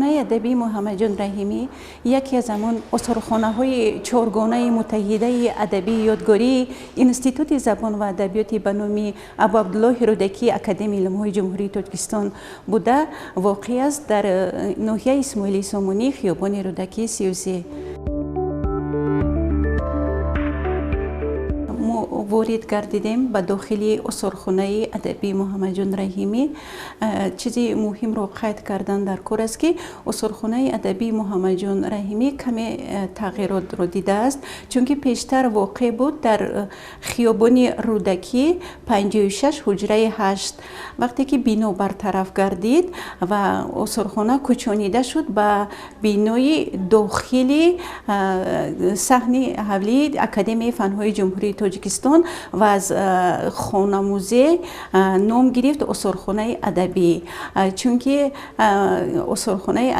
осорхонаи адабии муҳаммадҷон раҳимӣ яке аз ҳамон осорхонаҳои чоргонаи муттаҳидаи адабии ёдгории Институти забон ва адабиёти ба номи Абу Абдуллоҳи Рӯдакии Академияи илмҳои Ҷумҳурии Тоҷикистон буда воқеъ аст дар ноҳияи Исмоили Сомонӣ, хиёбони Рӯдакии 33. ворид гардидем ба дохили осорхонаи адабии муҳаммадҷон раҳимӣ. Чизи муҳимро қайд кардан дар кор аст ки осорхонаи адабии муҳаммадҷон раҳимӣ каме тағйиротро дидааст, чунки пештар воқеъ буд дар хиёбони Рӯдакӣ 56 ҳуҷраи 8. вақте ки бино бартараф гардид ва осорхона кӯчонида шуд ба бинои дохили саҳни ҳавлии Академияи фанҳои Ҷумҳурии Тоҷикистон ва аз хона-музей ном гирифт осорхонаи адабӣ, чунки осорхонаи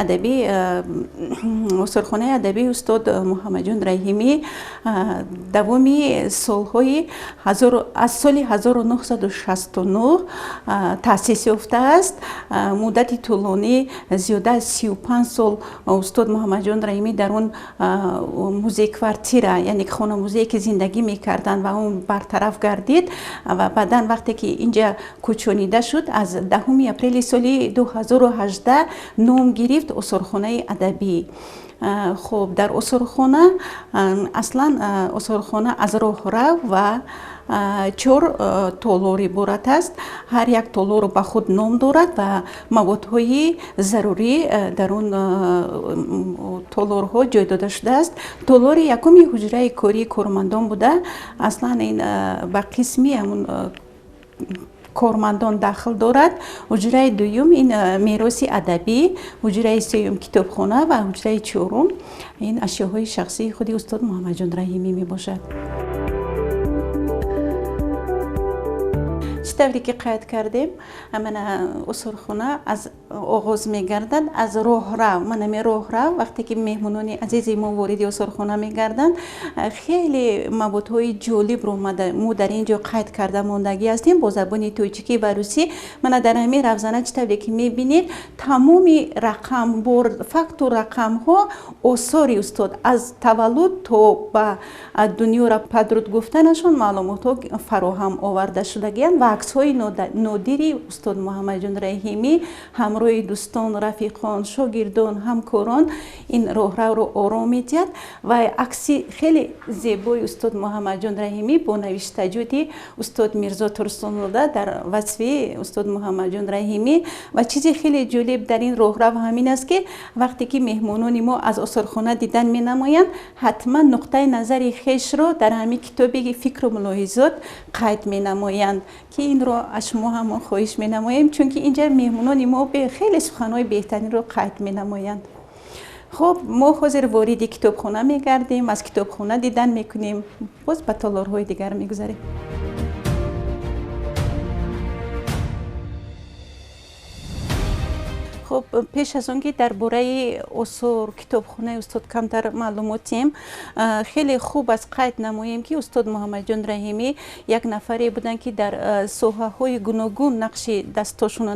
адабии устод Муҳаммадҷон раҳимӣ давоми солҳои аз соли 1969 таъсис ёфтааст. муддати тӯлонӣ зиёда аз 35 сол устод Муҳаммадҷон раҳимӣ дар он музей-квартира, яъне хона-музее ки зиндагӣ мекарданд ва он бартараф гардид ва баъдан вақте ки инҷа кӯчонида шуд, аз 10 апрели соли 2018 ном гирифт осорхонаи адабӣ. хуб дар осорхона аслан осорхона аз роҳрав ва 4 толор иборат аст. ҳар як толор ба худ ном дорад ва маводҳои зарурӣ дар он толорҳо ҷой дода шудааст. толори якуми ҳуҷраи кории кормандон буда аслан ин ба қисми ҳамун кормандон дахл дорад. ҳуҷраи дуюм ин мероси адабӣ, ҳуҷраи сеюм китобхона ва ҳуҷраи чорум ин ашёҳои шахсии худи устод Муҳаммадҷон раҳимӣ мебошад. чӣ тавре ки қайд кардем, мана осорхона аз оғоз мегардад аз роҳрав. манаме роҳрав вақте ки меҳмонони азизи мо вориди осорхона мегарданд, хеле маводҳои ҷолибро мо дар ин ҷо қайд карда мондагӣ ҳастем бо забони тоҷикӣ ва русӣ. мана дар ҳамин равзана чӣ тавре ки мебинед, тамоми рақамбор факту рақамҳо осори устод аз таваллуд то ба дунёра падруд гуфтанашон маълумотҳо фароҳам оварда шудагиянд ва аксҳои нодири устод Муҳаммадҷон раҳимӣ ҳамроҳи дӯстон, рафиқон, шогирдон, ҳамкорон ин роҳравро ором медиҳад ва акси хеле зебои устод Муҳаммадҷон раҳимӣ бо навиштаҷоти устод Мирзо Турсунзода дар васфи устод Муҳаммадҷон раҳимӣ. ва чизи хеле ҷолиб дар ин роҳрав ҳамин аст ки вақте ки меҳмонони мо аз осорхона дидан менамоянд, ҳатман нуқтаи назари хешро дар ҳамин китоби фикру мулоҳизот қайд менамоянд, ки инро аз шумо ҳам хоҳиш менамоем, чунки инҷа меҳмонони мо хеле суханҳои беҳтаринро қайд менамоянд. хуб, мо ҳозир вориди китобхона мегардем, аз китобхона дидан мекунем, боз ба толорҳои дигар мегузарем. خب پیش از اون که درباره اصول کتابخانه استاد کمتر معلوماتیم، خیلی خوب از قید نماییم که استاد محمدجان رحیمی یک نفری بودن که در ساحه‌های گوناگون نقش دستاشون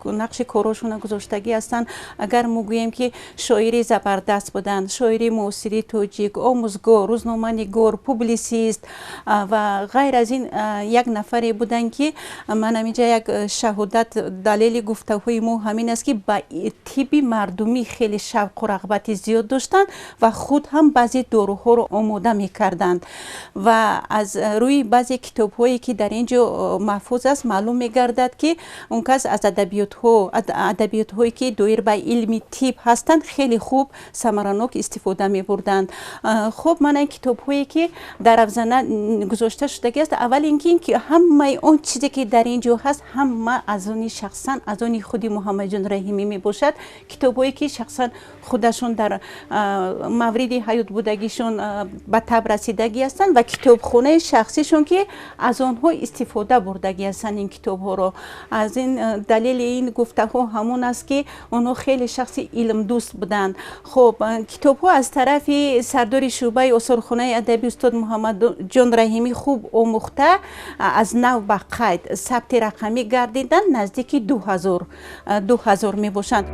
نقش کاراشون گذاشتگی هستند. اگر میگوییم که شاعری زبردست بودند، شاعری معاصری توجیک، آموزگار، روزنامه‌نگار، پوبلیسیست و غیر از این یک نفری بودن که من همینجا یک شهادت دلیل گفتگوی ما همین است که با تیپی مردمی خیلی شوق و رغبت زیاد داشتند و خود هم بعضی داروها رو آماده می‌کردند و از روی بعضی کتاب‌هایی که در اینجا محفوظ است معلوم می‌گردد که اون کس از ادبیات‌هایی که دایر به علم طب هستند خیلی خوب ثمرناک استفاده می‌بردند. خب من این کتاب‌هایی که در افزانه گذاشته شده است، اول اینکه همه اون چیزی که در اینجا هست همه از اون شخصا از اون خودی محمدجان رحیمی میباشد. کتاب‌هایی که شخصا خودشون در مورد حیات بودگیشون به تب رسیدگی هستند و کتابخانه شخصیشون که از آنها استفاده بردگی هستند. این کتاب‌ها رو از این دلیل این گفته‌ها همون است که اونها خیلی شخصی علم دوست بودند. خب کتاب‌ها از طرف سردار شعبه اسورخانه ادبی استاد محمدجان رحیمی خوب آموخته از نو به قید ثبت رقمی گردیدن نزدیک 2000 می باشند.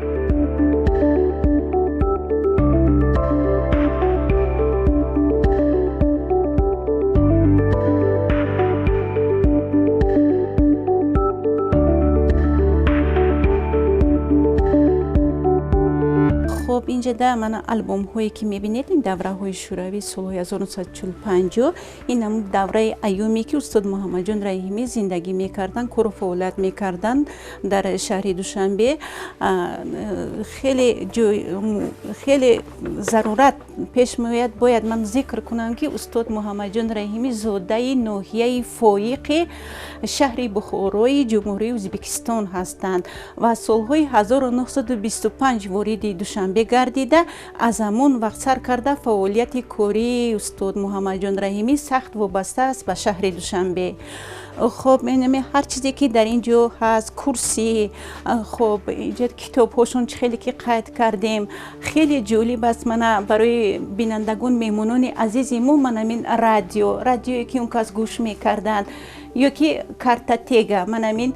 инҷода мана албомҳое ки мебинед ин давраҳои шӯравӣ солҳои 1945 ин ҳамун давраи айёме ки устод муҳаммадҷон раҳимӣ зиндагӣ мекарданд, кору фаъолият мекарданд дар шаҳри Душанбе. хеле зарурат пеш меояд, бояд ман зикр кунам ки устод муҳаммадҷон раҳимӣ зодаи ноҳияи фоиқи шаҳри Бухорои ҷумҳурии Ӯзбекистон ҳастанд ва солҳои 1925 вориди Душанбе гардида аз ҳамон вақт сар карда фаъолияти кории устод муҳаммадҷон раҳимӣ сахт вобаста аст ба шаҳри Душанбе. خب هر چیزی که در اینجا هست، کرسی، خب اینجا کتاب‌هاشون خیلی که قید کردیم، خیلی جالب است. من برای بینندگان میمونان عزیزمو من همین رادیویی که اون کس گوش میکردن یا که کارتاتیگا، من همین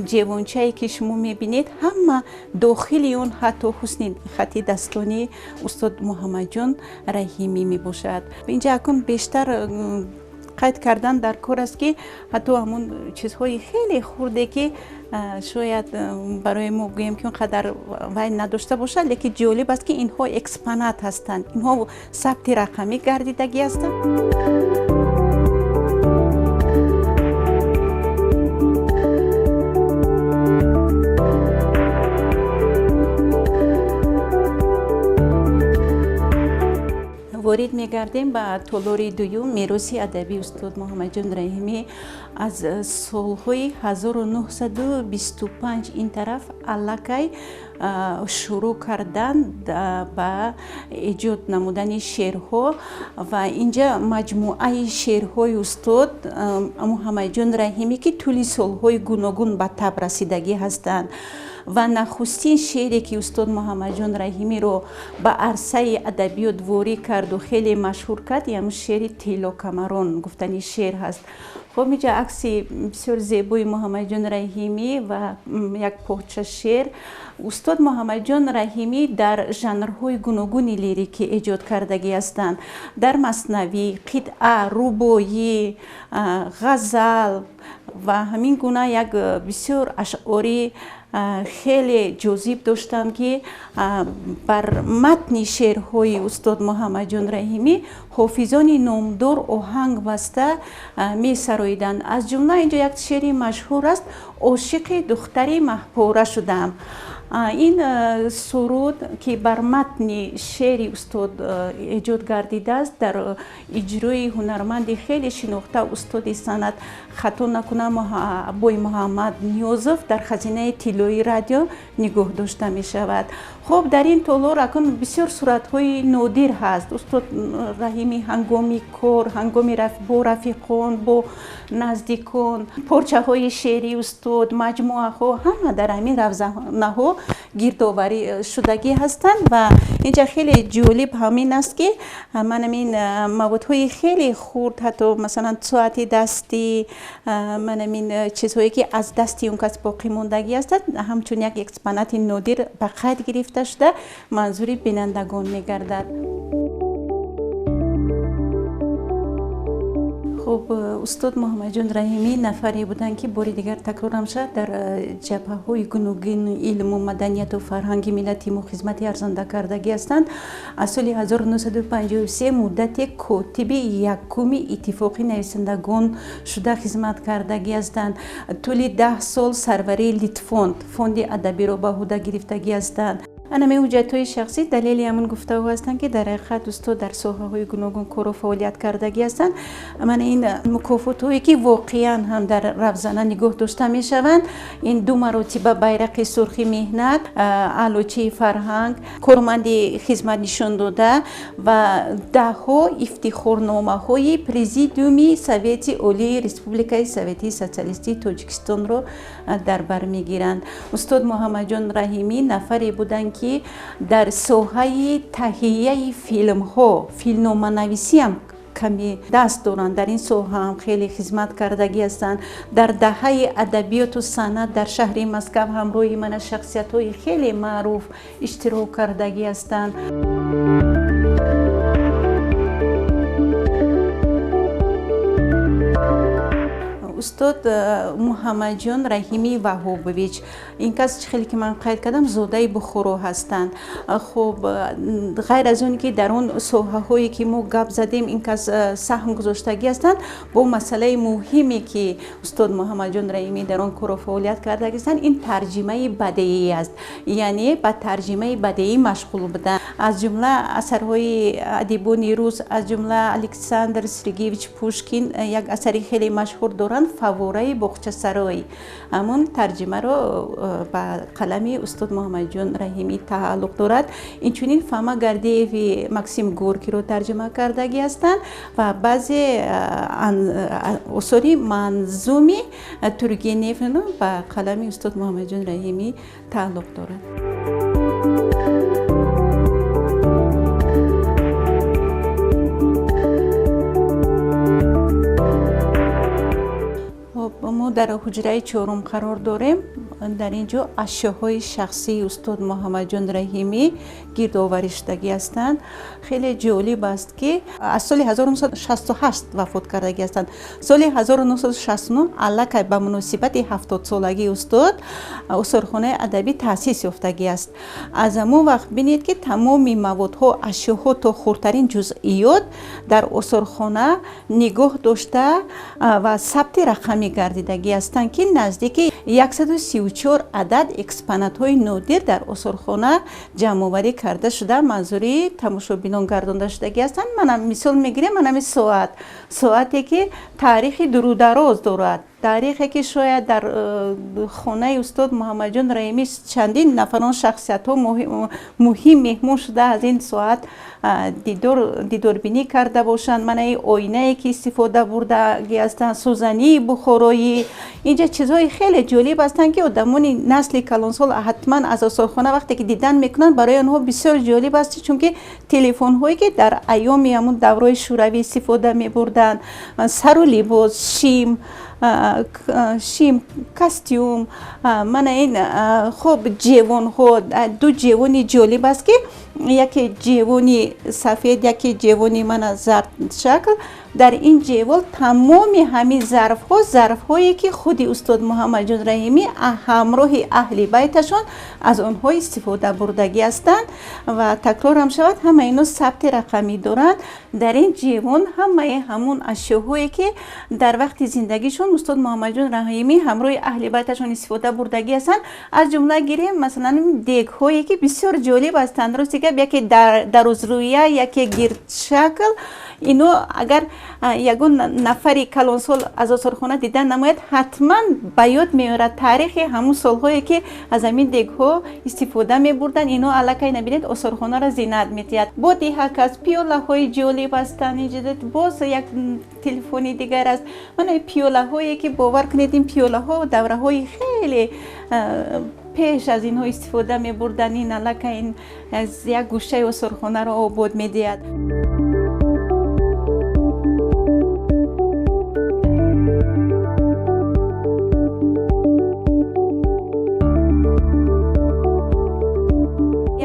جوانچه‌ای که شما میبینید همه داخلی اون حتی حسن خط دستانی استاد محمدجان رحیمی میباشد. اینجا اکن بیشتر قید کردن در کار است که حتی همون چیزهای خیلی خورده که شاید برای ما بگویم که اونقدر وای نداشته باشه، لیکن جالب است که اینها اکسپانات هستند، اینها ثبت رقمی گردیدگی هستند. وارد می‌گردیم به تالاری دوم میراث ادبی استاد محمدجان رحیمی از سال‌های 1925 این طرف علاقه شروع کردن به ایجاد نمودن شعرها و اینجا مجموعه شعرهای استاد محمدجان رحیمی که طول سال‌های گوناگون به تب رسیدگی هستند و نخستین شعری که استاد محمدجان رحیمی رو به عرصه ادبیات واری کرد و خیلی مشهور کرد، یعنی شعر تیلا کمران گفتنی شعر هست. خب اینجا عکس بسیار زیبای محمدجان رحیمی و یک پارچه شعر. استاد محمدجان رحیمی در ژانرهای گوناگون لیریکی ایجاد کردگی هستند، در مثنوی، قطعه، رباعی، غزل و همین گونه یک بسیار اشعاری خیلی جذاب داشتند که بر متن شعرهای استاد محمدجان رحیمی حافظان نامدار آهنگ بسته می سراییدند. از جمله اینجا یک شعر مشهور است، عاشق دختری محپوره شدم. این سرود که بر متن شعر استاد ایجاد گردیده است در اجرای هنرمند خیلی شناخته استاد سند خطا نکنم بوی محمد نیازف در خزینه طلایی رادیو نگاه داشته می شود. خب در این تالار اکنون بسیار صورت‌های نادر هست. استاد رحیمی هنگامی کار، هنگامی با رفیقان، با نزدیکان، پارچه‌های شعری استاد، مجموعه‌ها همه در همین روزنه‌ها گردآوری شدگی هستند و اینجا خیلی جالب همین است که من این موادهای خیلی خرد، حتی مثلا ساعت دستی، من این چیزهایی که از دستی اون کس باقی موندگی هستند همچون یک اکسپانات نادر به قید گرفته شده منظور بینندگان میگردد. خب استاد محمدجان رحیمی نفری بودند که باری دیگر تکرارم شد در جبهه‌های گوناگون علم و مدنیت و فرهنگ ملتی ما خدمت ارزنده کردگی هستند. از سال 1953 مدت کاتب یکم اتفاق نویسندگان شده خدمت کردگی هستند. طول 10 سال سروری لیتفوند فوند ادبی را به عهده گرفتگی هستند. انمی حجت‌های شخصی دلیلی همون گفته‌ها هستند که در حقیقت استاد در ساحه‌های گوناگون کار و فعالیت کردگی هستند. من این مکافات‌هایی که واقعاً هم در روزانه نگاه داشته می‌شوند، این 2 مراتب بیرق سرخی مهنت، علوچه فرهنگ، کارمند خدمت نشان داده و 10 افتخارنامه‌های پرزیدیوم سوویت عالی ریسپوبلیکای سوویتی سوسیالیستی تاجیکستان را در بر می‌گیرند. استاد محمدجان رحیمی نفری بودند که در ساحه تهیه فیلم‌ها، فیلمنویسی هم کمی دست دارند. در این ساحه هم خیلی خدمت کردگی هستند. در دهه ادبیات و صنعت در شهر مسکو همراه من شخصیت‌های خیلی معروف اشتراک کردگی هستند. استاد муҳаммадҷон раҳимӣ ваҳобович. این کس خیلی که من قید کردم زاده بخارا هستند. خب غیر از اون که در اون ساحه هایی که ما گپ زدیم این کس سهم گذاشتگی هستند، با مسئله مهمی که استاد محمدجان رحیمی در آن کار فعالیت کرده هستند، این ترجمه بدیعی است. یعنی با ترجمه بدیعی مشغول بودند. از جمله اثرهای ادیبان روس، از جمله الکساندر سرگیویچ پوشکین یک اثری خیلی مشهور دارند، فواره باغچه سرای. همون ترجمه رو با قلم استاد محمدجان رحیمی تعلق دارد. اینچنین فما گردیوی مکسیم گورکی رو ترجمه کردگی هستند و بعضی اثری منظومی تورگنیف رو با قلم استاد محمدجان رحیمی تعلق دارد. ما در حجره چهارم قرار داریم. در اینجا اشیاءهای شخصی استاد محمدجان رحیمی گردآوری شدگی هستند. خیلی جالب است که از سال 1968 وفات کردگی هستند. سال 1969 علاقه به مناسبت 70 سالگی استاد осорхонаи ادبی تأسیس یافتگی است. از همون وقت بینید که تمام موادها، اشیاءها تا خردترین جزئیات در осорхона نگاه داشته و ثبت رقمی گردیدگی هستند که نزدیک 134 عدد اکسپونات های نادر در осорхона جمع آوری کرده شده، منظوری تماشابینان گردانده شدگی هستند. من مثال میگیرم، من ساعتی که تاریخ درودراز دارد، تاریخی که شاید در خانه استاد محمدجان رحیمی چندین نفران شخصیت ها مهم مهمون شده از این ساعت دیداربینی کرده باشند. من این آینه که استفاده برده هستند، سوزنی بخارایی، اینجا چیزهای خیلی جالب هستند که آدمان نسل کلانسال حتما از осорхона وقتی که دیدن میکنن برای آنها بسیار جالب است، چون که تلفن هایی که در ایام همون دوره شوروی استفاده میبردن، سر و لباس، شیم، کاستیوم، من این خب جوان ها، دو جوانی جالب است که یکی جوانی سفید، یکی جوانی من زرد شکل. در این جوال تمامی همین ظرف هایی که خود استاد محمدجان رحیمی همراه اهل بیتشان از آنها استفاده بردگی هستند و تکرار هم شود همه اینا ثبت رقمی دارند. در این جوان همون اشیاءهایی که در وقت زندگیشون استاد محمدجان رحیمی همراه اهل بیتشان استفاده بردگی هستند. از جمله گیریم مثلا دیگ هایی که بسیار جالب هستند، درسته که یکی در رویه، یکی گرد شکل. اینو اگر یگون نفری کلانسال از осорхона دیدن نماید حتما به یاد میارد تاریخ همون سالهایی که از همین دیگ ها استفاده می بردن. اینو علاقه نبینید осорхона را زینت میتید. با دیگه از پیوله های جالب هستند. اینجا باز یک تلفنی دیگر است. من پیوله هایی که باور کنید این پیوله ها دوره های خیلی پیش از اینها استفاده می بردن. این علاقه این از یک گوشه осорхона را آباد میدید.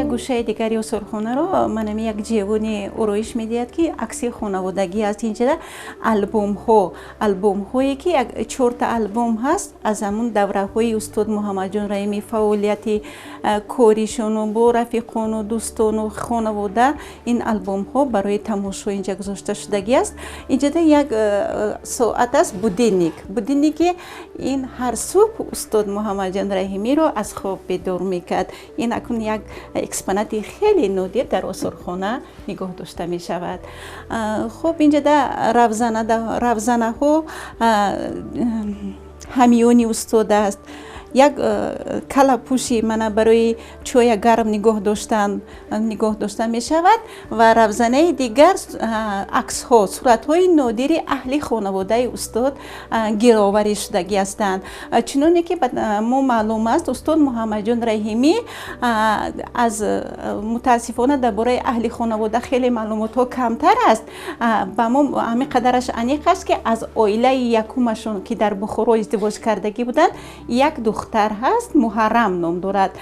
گوشه دیگری осорхона رو من یک جوانی آرایش میدهد که عکس خانوادگی است. اینجا البوم هایی که یک 4 تا البوم هست از همون دوره های استاد محمدجان رحیمی، فعالیت کاریشون و با رفیقان و دوستان و خانواده. این البوم ها برای تماشا اینجا گذاشته شدگی است. اینجا یک ساعت است بودینیک این هر صبح استاد محمدجان رحیمی رو از خواب بیدار میکرد. این اکنون یک اکسپونات خیلی نادر در осорхона نگاه داشته می شود. خب اینجا در روزنه ها همیونی استاد است. یک کلاپوشی من برای چای گرم نگاه داشتن می شود و روزنه دیگر عکس ها، صورت های نادر اهل خانواده استاد گرآوری شدگی هستند. چنانه که ما معلوم است استاد محمدجان رحیمی از متاسفانه درباره اهل خانواده خیلی معلومات ها کمتر است. با ما همین قدرش انیق است که از عائله یکمشون که در بخارا ازدواج کردگی بودند یک духтар ҳаст, муҳаррам ном дорад.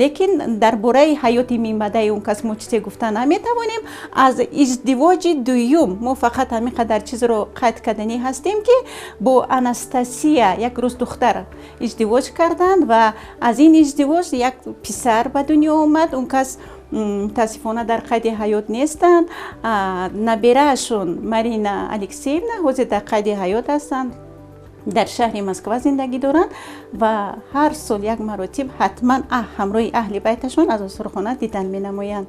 лекин дар бораи ҳаёти миъмадаи он кас мо чизе гуфта наметавонем. аз издивоҷи дуюм мо фақат ҳамин қадар чизро қайд карданӣ ҳастем ки бо Анастасия як рӯз духтар издивоҷ карданд ва аз ин издивоҷ як писар ба дунё омад. Он кас мутаассифона дар қайди ҳаёт нестанд. набираашон Марина Алексеевна ҳозир дар қайди ҳаёт ҳастанд, дар шаҳри Москва зиндагӣ доранд ва ҳар сол як маротиб ҳатман ҳамроҳи аҳли байташон аз осорхона дидан менамоянд.